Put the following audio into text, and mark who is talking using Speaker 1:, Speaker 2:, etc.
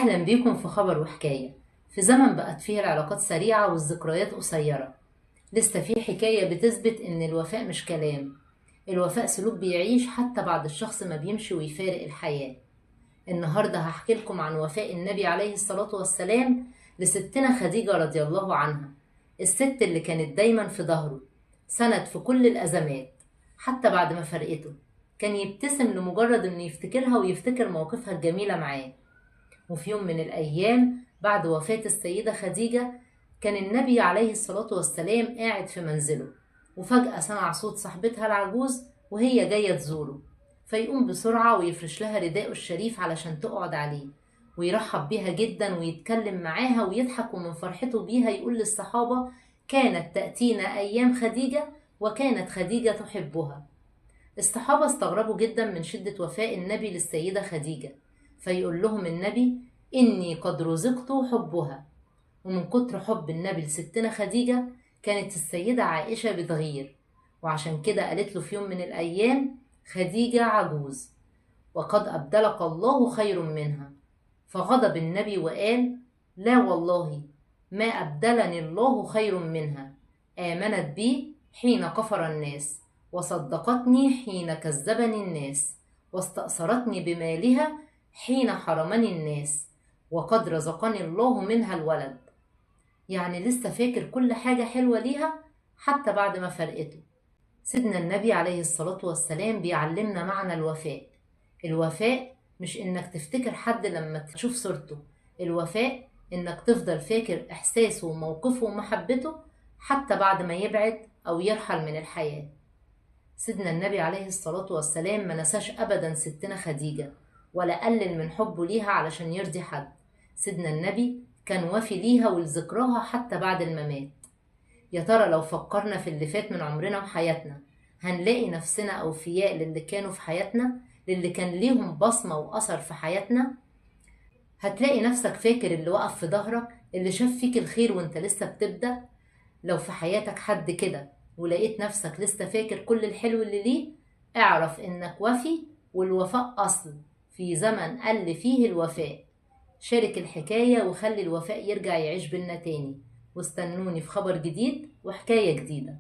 Speaker 1: أهلا بيكم في خبر وحكاية. في زمن بقت فيه العلاقات سريعة والذكريات قصيرة، لسه في حكاية بتثبت إن الوفاء مش كلام. الوفاء سلوك بيعيش حتى بعد الشخص ما بيمشي ويفارق الحياة. النهاردة هحكي لكم عن وفاء النبي عليه الصلاة والسلام لستنا خديجة رضي الله عنها، الست اللي كانت دايما في ظهره، سند في كل الأزمات. حتى بعد ما فرقته كان يبتسم لمجرد إنه يفتكرها ويفتكر مواقفها الجميلة معاه. وفي يوم من الأيام بعد وفاة السيدة خديجة كان النبي عليه الصلاة والسلام قاعد في منزله، وفجأة سمع صوت صاحبتها العجوز وهي جاية تزوره، فيقوم بسرعة ويفرش لها رداءه الشريف علشان تقعد عليه، ويرحب بيها جدا ويتكلم معاها ويضحك، ومن فرحته بيها يقول للصحابة: كانت تأتينا أيام خديجة وكانت خديجة تحبها. الصحابة استغربوا جدا من شدة وفاء النبي للسيدة خديجة، فيقول لهم النبي: إني قد رزقت حبها. ومن كتر حب النبي لستنا خديجة كانت السيدة عائشة بتغير، وعشان كده قالت له في يوم من الأيام: خديجة عجوز وقد أبدلك الله خير منها. فغضب النبي وقال: لا والله ما أبدلني الله خير منها، آمنت بي حين كفر الناس، وصدقتني حين كذبني الناس، واستأثرتني بمالها حين حرمني الناس، وقد رزقني الله منها الولد. يعني لسه فاكر كل حاجة حلوة ليها حتى بعد ما فرقته. سيدنا النبي عليه الصلاة والسلام بيعلمنا معنى الوفاء. الوفاء مش إنك تفتكر حد لما تشوف صورته، الوفاء إنك تفضل فاكر إحساسه وموقفه ومحبته حتى بعد ما يبعد أو يرحل من الحياة. سيدنا النبي عليه الصلاة والسلام ما نساش أبدا ستنا خديجة، ولا قلل من حبه ليها علشان يرضي حد. سيدنا النبي كان وافي ليها ولذكرها حتى بعد الممات. يا ترى لو فكرنا في اللي فات من عمرنا وحياتنا هنلاقي نفسنا أوفياء للي كانوا في حياتنا، للي كان ليهم بصمة وأثر في حياتنا؟ هتلاقي نفسك فاكر اللي وقف في ظهرك، اللي شاف فيك الخير وانت لسه بتبدأ. لو في حياتك حد كده ولقيت نفسك لسه فاكر كل الحلو اللي ليه، اعرف انك وفي، والوفاء أصل في زمن قل فيه الوفاء. شارك الحكاية وخلي الوفاء يرجع يعيش بينا تاني، واستنوني في خبر جديد وحكاية جديدة.